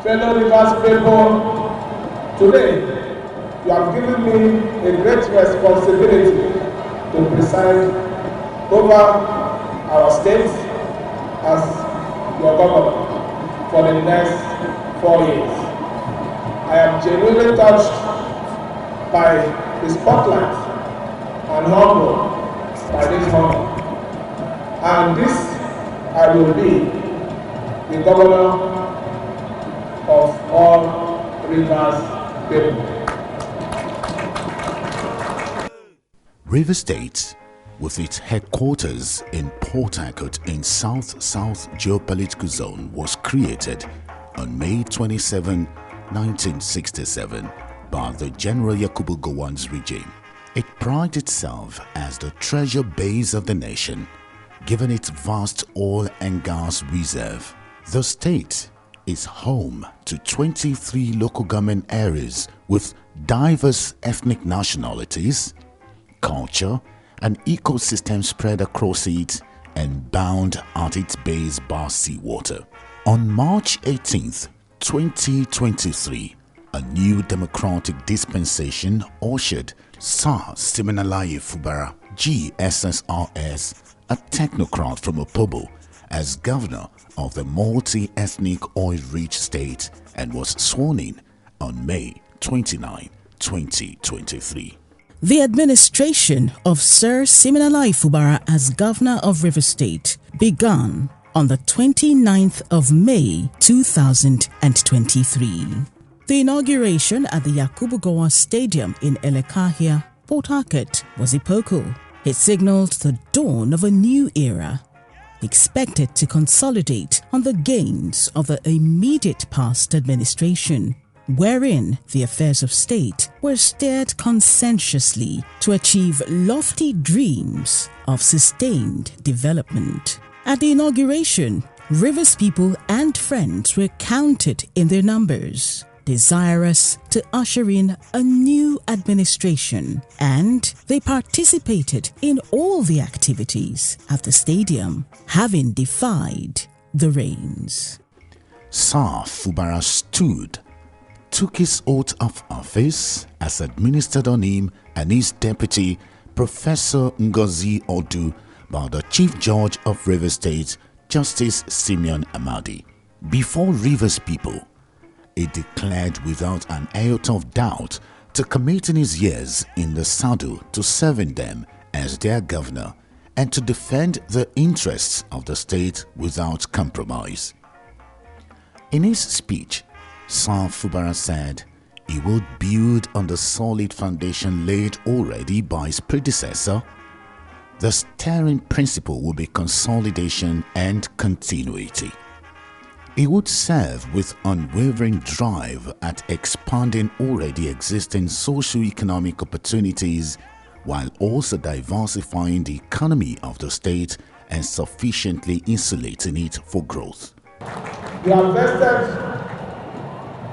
fellow Rivers people, today you have given me a great responsibility to preside over our state as your governor for the next 4 years. I am genuinely touched by the spotlight and humbled by this honor. And this I will be the governor of all Rivers people. Rivers State, with its headquarters in Port Harcourt in South-South Geopolitical Zone, was created on May 27, 1967 by the General Yakubu Gowon's regime. It prides itself as the treasure base of the nation, given its vast oil and gas reserve. The state is home to 23 local government areas with diverse ethnic nationalities, culture and ecosystem spread across it and bound at its base by seawater. On March 18th, 2023, a new democratic dispensation ushered Sir Siminalayi Fubara, GSSRS, a technocrat from Opobo, as governor of the multi-ethnic oil-rich state and was sworn in on May 29, 2023. The administration of Sir Siminalayi Fubara as governor of Rivers State began on the 29th of May 2023. The inauguration at the Yakubu Gowon Stadium in Elekahia, Port Harcourt, was epochal. It signaled the dawn of a new era, expected to consolidate on the gains of the immediate past administration, wherein the affairs of state were steered conscientiously to achieve lofty dreams of sustained development. At the inauguration, Rivers people and friends were counted in their numbers, desirous to usher in a new administration, and they participated in all the activities at the stadium, having defied the rains. Sir Fubara took his oath of office as administered on him and his deputy, Professor Ngozi Odu, by the Chief Judge of Rivers State, Justice Simeon Amadi. Before Rivers people, he declared without an iota of doubt to committing his years in the saddle to serving them as their governor and to defend the interests of the state without compromise. In his speech, Sir Fubara said he would build on the solid foundation laid already by his predecessor. The steering principle will be consolidation and continuity. He would serve with unwavering drive at expanding already existing socio-economic opportunities while also diversifying the economy of the state and sufficiently insulating it for growth. You have vested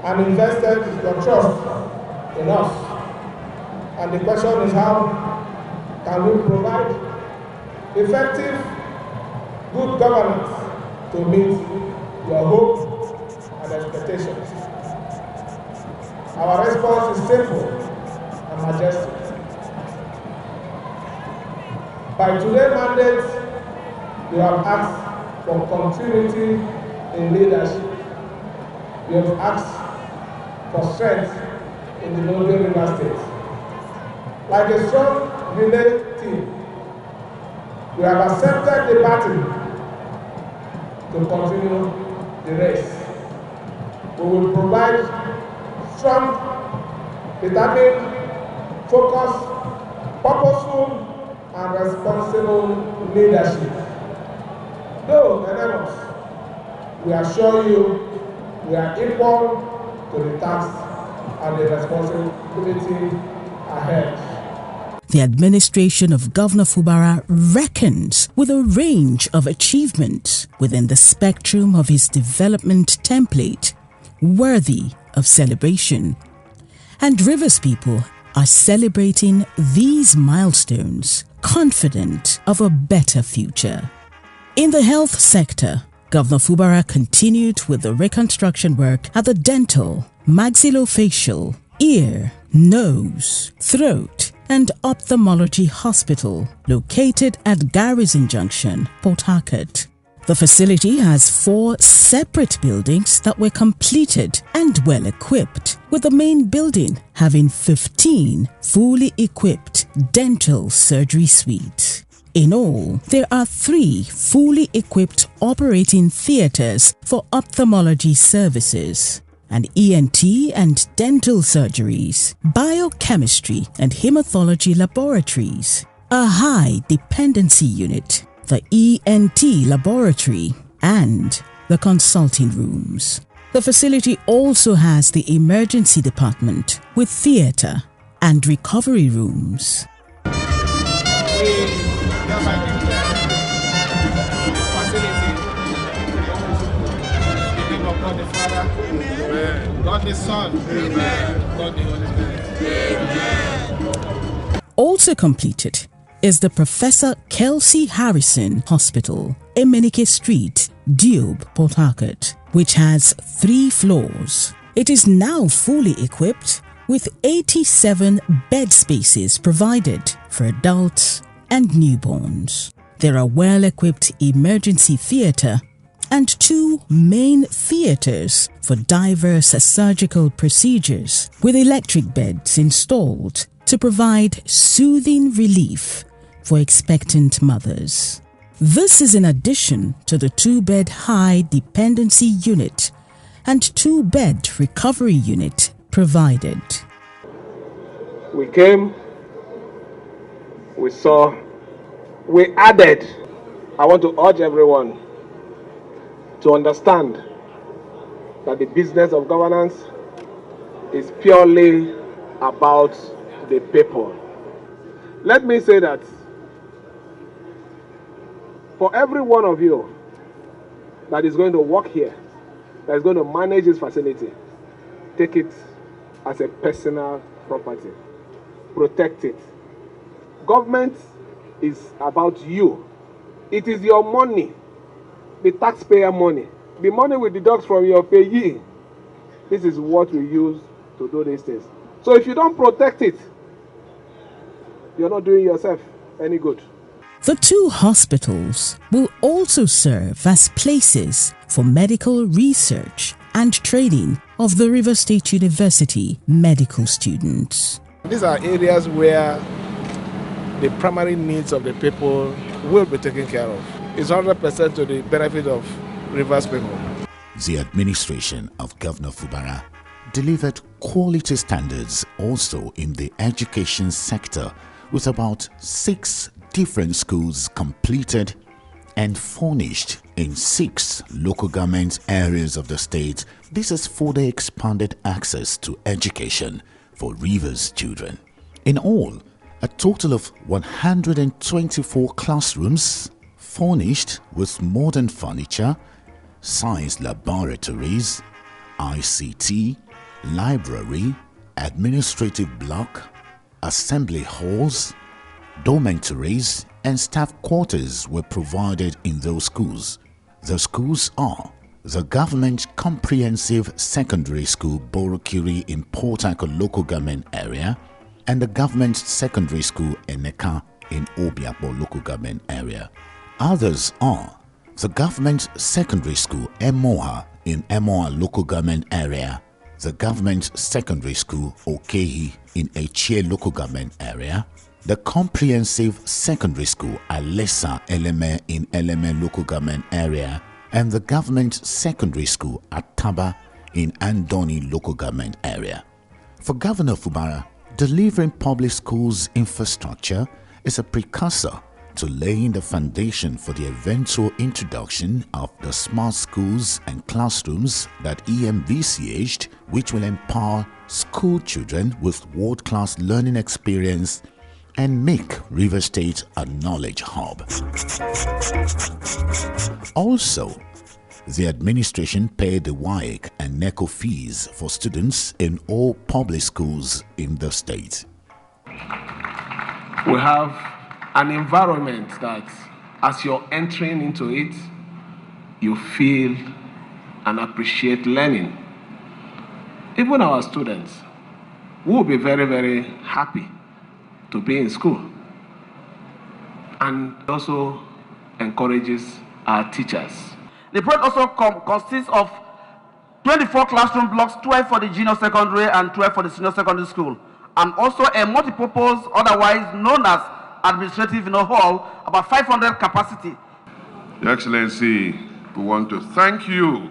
and invested your trust in us, and the question is, how can we provide effective, good governance to meet your hopes and expectations? Our response is simple and majestic. By today's mandate, we have asked for continuity in leadership. We have asked for strength in the Northern River State. Like a strong relay team, we have accepted the battle to continue the race. We will provide strong, determined, focused, purposeful, and responsible leadership. Though enormous, we assure you we are equal to the task and the responsibility ahead. The administration of Governor Fubara reckons with a range of achievements within the spectrum of his development template, worthy of celebration. And Rivers people are celebrating these milestones, confident of a better future. In the health sector, Governor Fubara continued with the reconstruction work at the dental, maxillofacial, ear, nose, throat, and ophthalmology hospital located at Garrison Junction, Port Harcourt. The facility has 4 separate buildings that were completed and well equipped, with the main building having 15 fully equipped dental surgery suites. In all, there are 3 fully equipped operating theaters for ophthalmology services, and ENT and dental surgeries, biochemistry and hematology laboratories, a high dependency unit, the ENT laboratory, and the consulting rooms. The facility also has the emergency department with theater and recovery rooms. God the Son, Amen. God the Holy Spirit. Amen. Also completed is the Professor Kelsey Harrison Hospital, Emenike Street, Dube, Port Harcourt, which has 3 floors. It is now fully equipped with 87 bed spaces provided for adults and newborns. There are well-equipped emergency theatre and 2 main theatres for diverse surgical procedures, with electric beds installed to provide soothing relief for expectant mothers. This is in addition to the 2-bed high dependency unit and 2-bed recovery unit provided. We came, we saw, we added. I want to urge everyone to understand that the business of governance is purely about the people. Let me say that for every one of you that is going to work here, that is going to manage this facility, take it as a personal property. Protect it. Government is about you. It is your money, the taxpayer money. The money we deduct from your payee. This is what we use to do these things. So if you don't protect it, you're not doing yourself any good. The 2 hospitals will also serve as places for medical research and training of the Rivers State University medical students. These are areas where the primary needs of the people will be taken care of. It's 100% to the benefit of Rivers people. The administration of Governor Fubara delivered quality standards also in the education sector, with about 6 different schools completed and furnished in 6 local government areas of the state. This has further expanded access to education for Rivers children. In all, a total of 124 classrooms furnished with modern furniture, science laboratories, ICT, library, administrative block, assembly halls, dormitories and staff quarters were provided in those schools. The schools are the Government Comprehensive Secondary School Borokiri in Port Harcourt local government area and the Government Secondary School Eneka in Obiakpo local government area. Others are the Government Secondary School Emoha in Emoha local government area, the Government Secondary School Okehi in Echie local government area, the Comprehensive Secondary School Alessa Eleme in Eleme local government area, and the Government Secondary School Ataba in Andoni local government area. For Governor Fubara, delivering public schools infrastructure is a precursor to laying the foundation for the eventual introduction of the smart schools and classrooms that he envisaged, which will empower school children with world-class learning experience and make Rivers State a knowledge hub. Also, the administration paid the WAEC and NECO fees for students in all public schools in the state. We have an environment that, as you're entering into it, you feel and appreciate learning. Even our students will be very, very happy to be in school. And also encourages our teachers. The project also consists of 24 classroom blocks, 12 for the junior secondary and 12 for the senior secondary school, and also a multi-purpose, otherwise known as administrative hall, about 500 capacity. Your Excellency, we want to thank you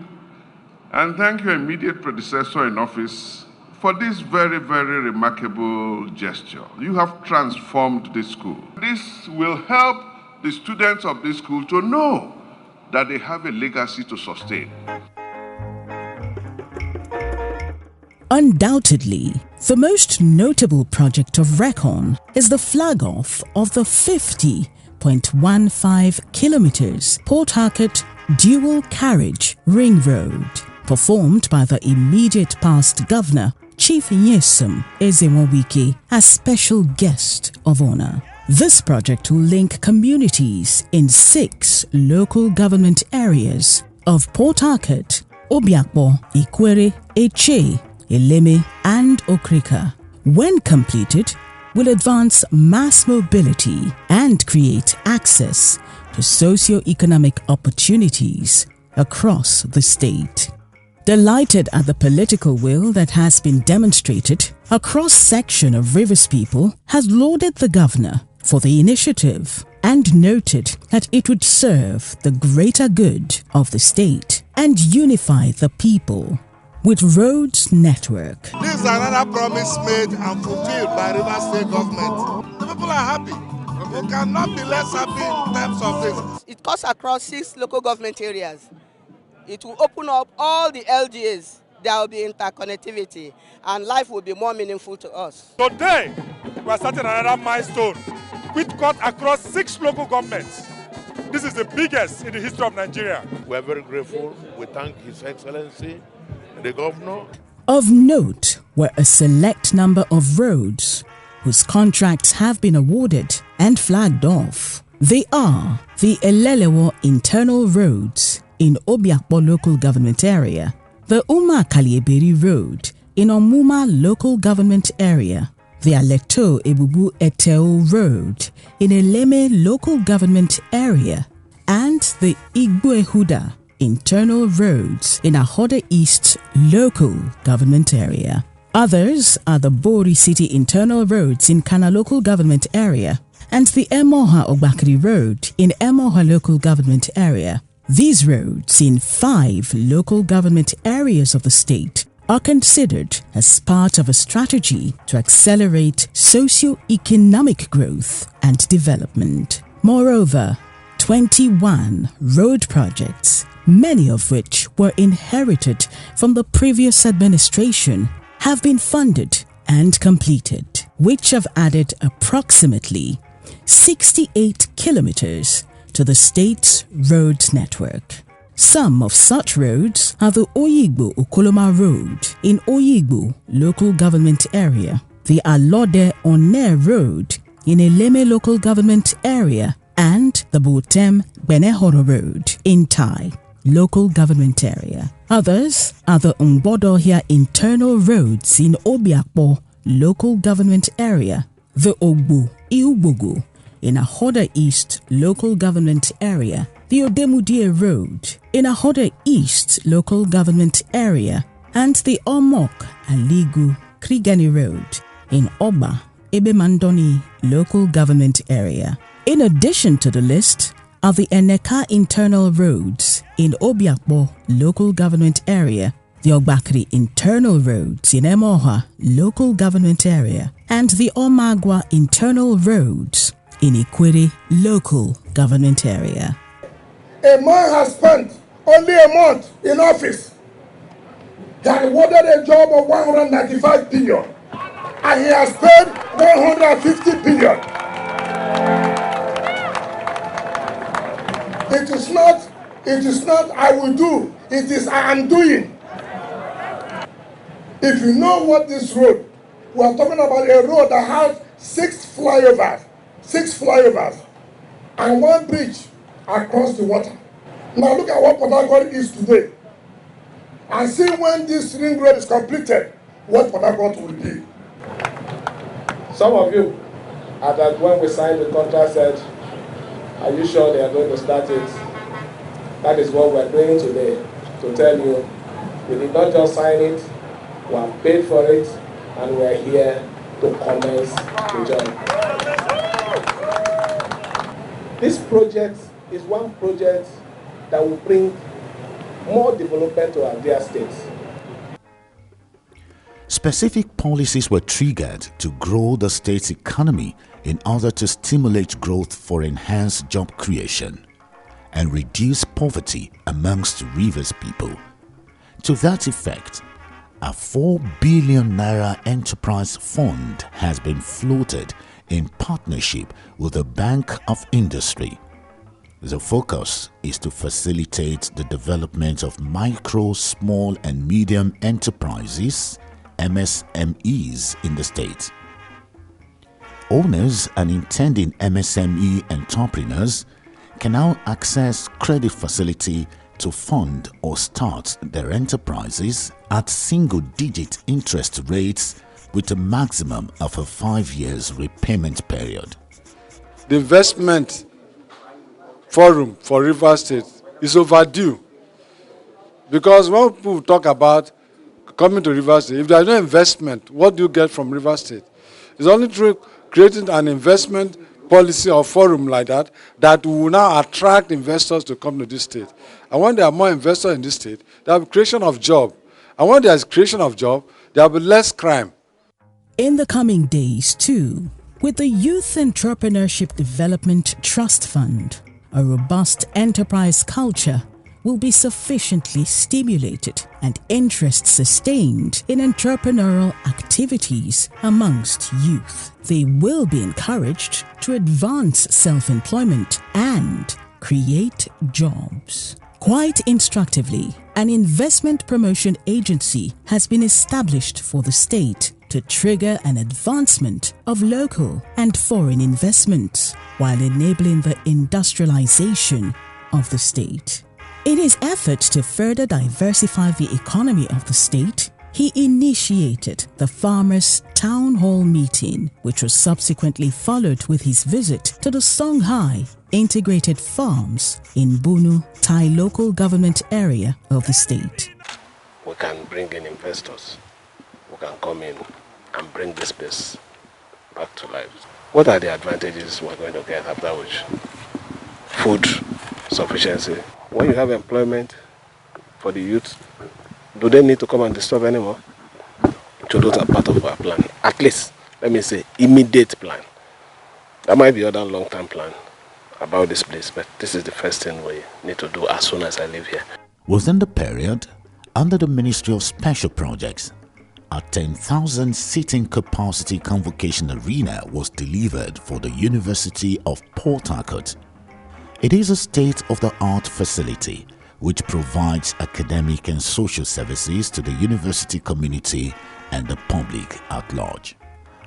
and thank your immediate predecessor in office for this very, very remarkable gesture. You have transformed this school. This will help the students of this school to know that they have a legacy to sustain. Undoubtedly, the most notable project of Recon is the flag-off of the 50.15 kilometers Port Harcourt dual carriage ring road, performed by the immediate past governor, Chief Nyesom Ezenwo-Wike, as special guest of honor. This project will link communities in 6 local government areas of Port Harcourt, Obiakpo, Ikwere, Eche, Eleme, and Okrika. When completed, will advance mass mobility and create access to socio-economic opportunities across the state. Delighted at the political will that has been demonstrated, a cross-section of Rivers people has lauded the governor for the initiative and noted that it would serve the greater good of the state and unify the people with roads network. This is another promise made and fulfilled by Rivers State government. The people are happy. We cannot be less happy in terms of this. It cuts across 6 local government areas. It will open up all the LGAs. There will be interconnectivity and life will be more meaningful to us. Today, we are starting another milestone which cut across 6 local governments. This is the biggest in the history of Nigeria. We are very grateful. We thank His Excellency, the Governor. Of note were a select number of roads whose contracts have been awarded and flagged off. They are the Elelewo Internal Roads in Obiakpo Local Government Area, the Uma Kalieberi Road in Omuma Local Government Area, the Aleto Ebubu Eteo Road in Eleme Local Government Area, and the Igboehuda Internal Roads in Ahoda East Local Government Area. Others are the Bori City Internal Roads in Kana Local Government Area and the Emoha Ogbakiri Road in Emoha Local Government Area. These roads in 5 local government areas of the state are considered as part of a strategy to accelerate socio-economic growth and development. Moreover, 21 road projects, many of which were inherited from the previous administration, have been funded and completed, which have added approximately 68 kilometers to the state's road network. Some of such roads are the Oyigbo Okoloma Road in Oyigbo Local Government Area, the Alode One Road in Eleme Local Government Area, and the Botem Benehoro Road in Tai Local Government Area. Others are the Ngbodohia Internal Roads in Obiakpo Local Government Area, the Ogbo Iubogo in Ahoda East Local Government Area, the Odemudie Road in Ahoda East Local Government Area, and the Omok Aligu Krigani Road in Oba Ebemandoni Local Government Area. In addition to the list are the Eneka Internal Roads in Obiakpo Local Government Area, the Ogbakri Internal Roads in Emoha Local Government Area, and the Omagwa Internal Roads in Ikwere Local Government Area. A man has spent only a month in office. He had awarded a job of 195 billion and he has paid 150 billion. It is not I will do, it is I am doing. If you know what this road, we are talking about a road that has 6 flyovers and 1 bridge across the water. Now look at what Port Harcourt is today. And see when this ring road is completed, what Port Harcourt will be. Some of you, when we signed the contract, said, are you sure they are going to start it? That is what we are doing today, to tell you, we did not just sign it, we have paid for it, and we are here to commence the job. This project is one project that will bring more development to our dear states. Specific policies were triggered to grow the state's economy in order to stimulate growth for enhanced job creation and reduce poverty amongst Rivers people. To that effect, a 4 billion naira enterprise fund has been floated in partnership with the Bank of Industry. The focus is to facilitate the development of micro, small and medium enterprises, MSMEs, in the state. Owners and intending MSME entrepreneurs can now access credit facility to fund or start their enterprises at single-digit interest rates with a maximum of a 5 years repayment period. The investment forum for Rivers State is overdue, because when people talk about coming to Rivers State, if there is no investment, what do you get from Rivers State? It's only through creating an investment policy or forum like that that will now attract investors to come to this state. And when there are more investors in this state, there will be creation of job. And when there is creation of job, there will be less crime. In the coming days too, with the Youth Entrepreneurship Development Trust Fund, a robust enterprise culture will be sufficiently stimulated and interest sustained in entrepreneurial activities amongst youth. They will be encouraged to advance self-employment and create jobs. Quite instructively, an investment promotion agency has been established for the state to trigger an advancement of local and foreign investments while enabling the industrialization of the state. In his efforts to further diversify the economy of the state, he initiated the Farmers' Town Hall meeting, which was subsequently followed with his visit to the Songhai Integrated Farms in Bunu, Thai local government area of the state. We can bring in investors who can come in and bring this place back to life. What are the advantages we're going to get after which? Food sufficiency. When you have employment for the youth, do they need to come and disturb anymore? So those are part of our plan. At least, let me say, immediate plan. There might be other long-term plan about this place, but this is the first thing we need to do as soon as I leave here. Within the period, under the Ministry of Special Projects, a 10,000 seating capacity convocation arena was delivered for the University of Port Harcourt. It is a state-of-the-art facility which provides academic and social services to the university community and the public at large.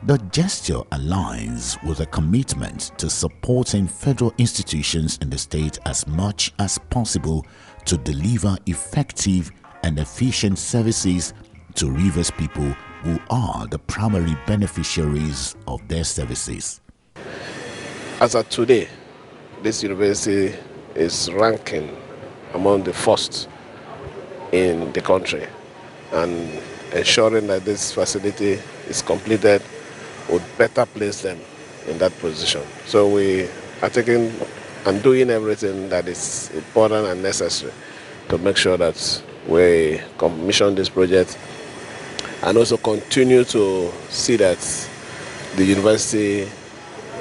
The gesture aligns with a commitment to supporting federal institutions in the state as much as possible to deliver effective and efficient services to Rivers people who are the primary beneficiaries of their services. As of today, this university is ranking among the first in the country, and ensuring that this facility is completed would better place them in that position. So we are taking and doing everything that is important and necessary to make sure that we commission this project and also continue to see that the university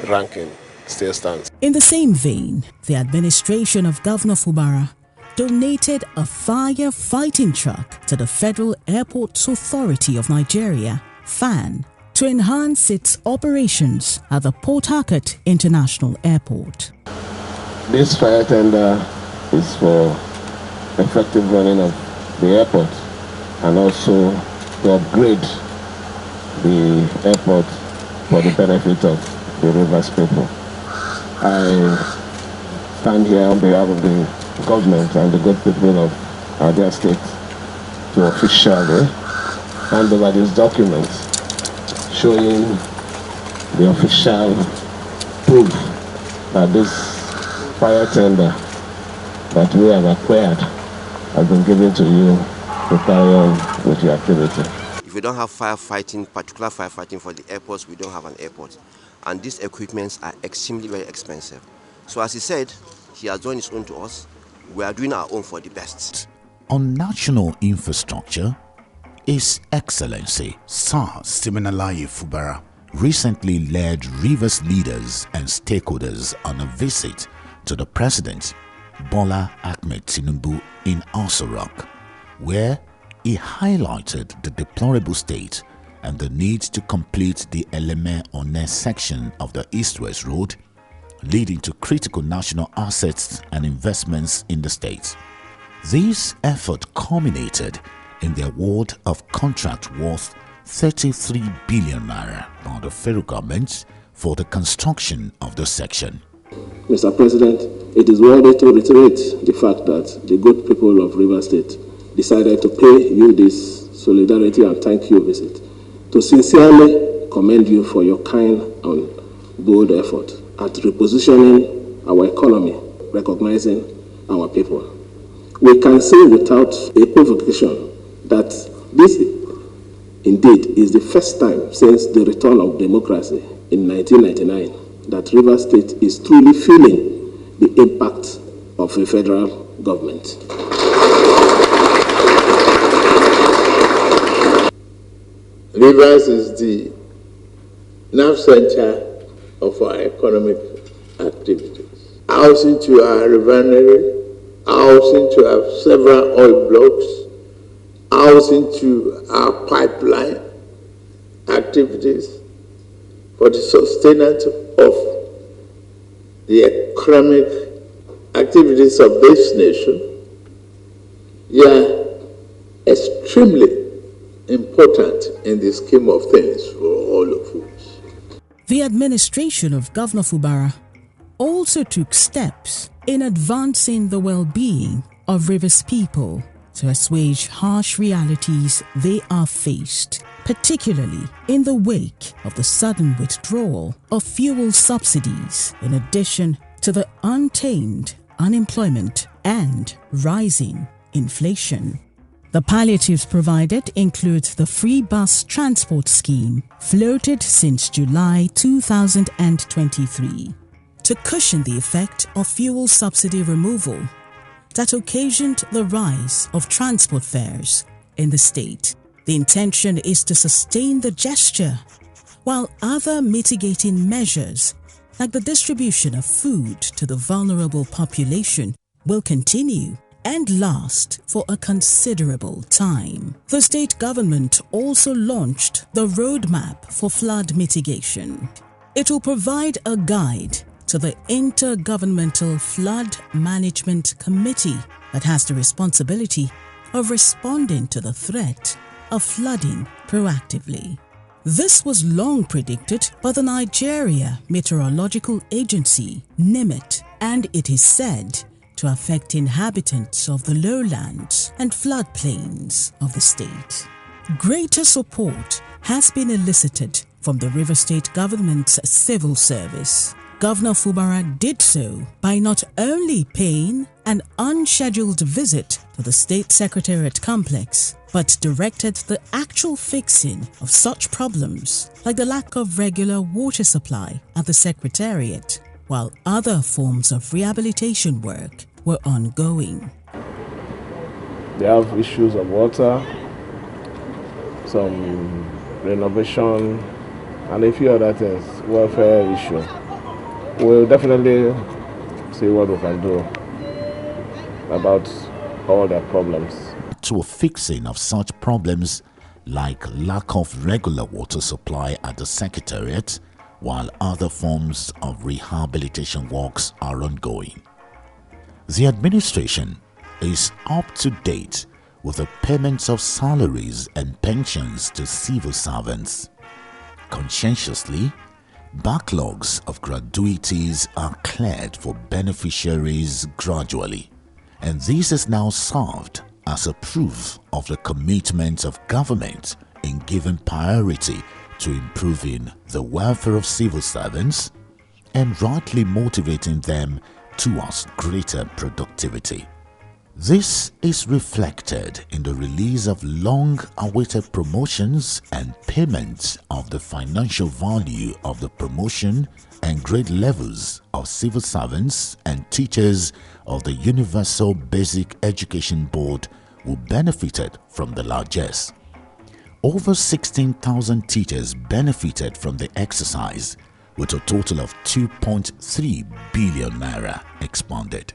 ranking still stands. In the same vein, the administration of Governor Fubara donated a firefighting truck to the Federal Airports Authority of Nigeria, FAN, to enhance its operations at the Port Harcourt International Airport. This fire tender is for effective running of the airport and also to upgrade the airport for the benefit of the Rivers people. I stand here on behalf of the government and the good people of our state to officially hand over this document showing the official proof that this fire tender that we have acquired has been given to you to carry on with your activity. If we don't have firefighting, particular firefighting for the airports, we don't have an airport. And these equipments are extremely very expensive. So as he said, he has done his own to us. We are doing our own for the best. On national infrastructure, His Excellency Sir Siminalayi Fubara recently led Rivers leaders and stakeholders on a visit to the President Bola Ahmed Tinubu in Aso Rock, where he highlighted the deplorable state and the need to complete the Eleme-One section of the East-West Road, leading to critical national assets and investments in the state. This effort culminated in the award of contract worth 33 billion naira by the federal government for the construction of the section. Mr. President, it is worthy to reiterate the fact that the good people of Rivers State decided to pay you this solidarity and thank you visit, to sincerely commend you for your kind and bold effort at repositioning our economy, recognizing our people. We can say without equivocation that this indeed is the first time since the return of democracy in 1999 that Rivers State is truly feeling the impact of a federal government. Rivers is the nerve center of our economic activities. Housing to our refinery, housing to our several oil blocks, housing to our pipeline activities for the sustenance of the economic activities of this nation. Yeah, extremely important in the scheme of things for all of us. The administration of Governor Fubara also took steps in advancing the well-being of Rivers people to assuage harsh realities they are faced, particularly in the wake of the sudden withdrawal of fuel subsidies, in addition to the untamed unemployment and rising inflation. The palliatives provided include the free bus transport scheme floated since July 2023 to cushion the effect of fuel subsidy removal that occasioned the rise of transport fares in the state. The intention is to sustain the gesture, while other mitigating measures like the distribution of food to the vulnerable population will continue and last for a considerable time. The state government also launched the Roadmap for Flood Mitigation. It will provide a guide to the Intergovernmental Flood Management Committee that has the responsibility of responding to the threat of flooding proactively. This was long predicted by the Nigeria Meteorological Agency, NIMET, and it is said to affect inhabitants of the lowlands and floodplains of the state. Greater support has been elicited from the River State government's civil service. Governor Fubara did so by not only paying an unscheduled visit to the State Secretariat complex, but directed the actual fixing of such problems like the lack of regular water supply at the Secretariat, while other forms of rehabilitation work were ongoing. They have issues of water, some renovation, and a few other things, welfare issue. We'll definitely see what we can do about all their problems. To a fixing of such problems like lack of regular water supply at the Secretariat, while other forms of rehabilitation works are ongoing. The administration is up to date with the payments of salaries and pensions to civil servants. Conscientiously, backlogs of gratuities are cleared for beneficiaries gradually, and this is now served as a proof of the commitment of government in giving priority to improving the welfare of civil servants and rightly motivating them towards greater productivity. This is reflected in the release of long-awaited promotions and payments of the financial value of the promotion and grade levels of civil servants and teachers of the Universal Basic Education Board who benefited from the largesse. Over 16,000 teachers benefited from the exercise, with a total of 2.3 billion naira expended.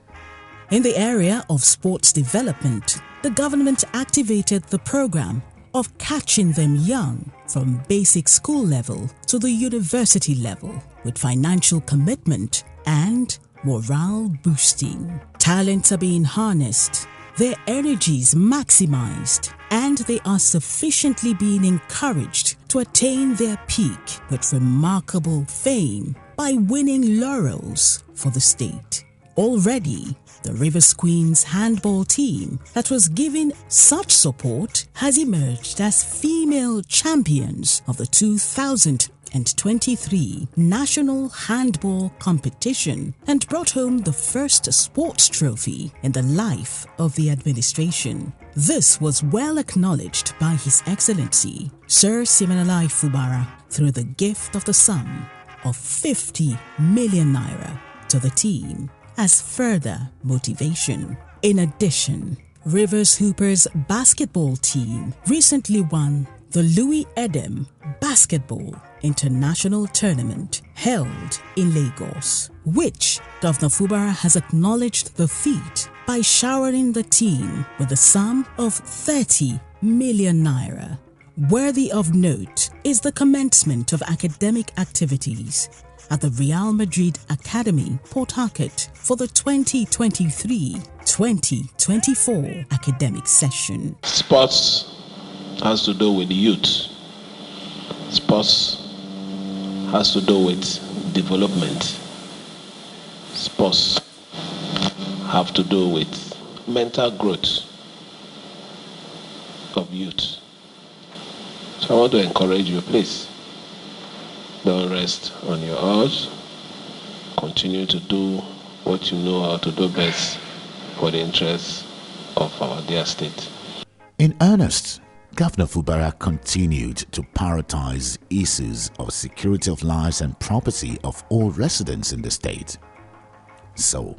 In the area of sports development, the government activated the program of catching them young from basic school level to the university level with financial commitment and morale boosting. Talents are being harnessed, their energies maximized, and they are sufficiently being encouraged to attain their peak with remarkable fame by winning laurels for the state. Already, the Rivers Queens handball team that was given such support has emerged as female champions of the 2023 National Handball Competition and brought home the first sports trophy in the life of the administration. This was well acknowledged by His Excellency Sir Siminalai Fubara through the gift of the sum of 50 million naira to the team as further motivation. In addition, Rivers Hoopers basketball team recently won the Louis Edem Basketball International Tournament held in Lagos, which Governor Fubara has acknowledged the feat by showering the team with a sum of 30 million naira. Worthy of note is the commencement of academic activities at the Real Madrid Academy, Port Harcourt for the 2023-2024 academic session. Sports has to do with youth. Sports has to do with development. Sports have to do with mental growth of youth. So I want to encourage you, please. Don't rest on your oars. Continue to do what you know how to do best for the interests of our dear state. In earnest, Governor Fubara continued to prioritize issues of security of lives and property of all residents in the state. So,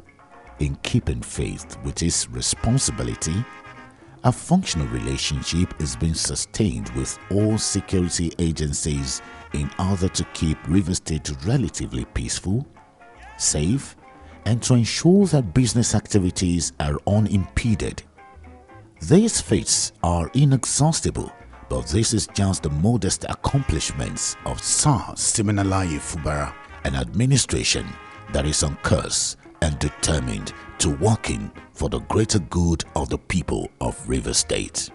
in keeping faith with his responsibility, a functional relationship is being sustained with all security agencies in order to keep Rivers State relatively peaceful, safe, and to ensure that business activities are unimpeded. These feats are inexhaustible, but this is just the modest accomplishments of Sir Siminalai Fubara, an administration that is on course and determined to work in for the greater good of the people of Rivers State.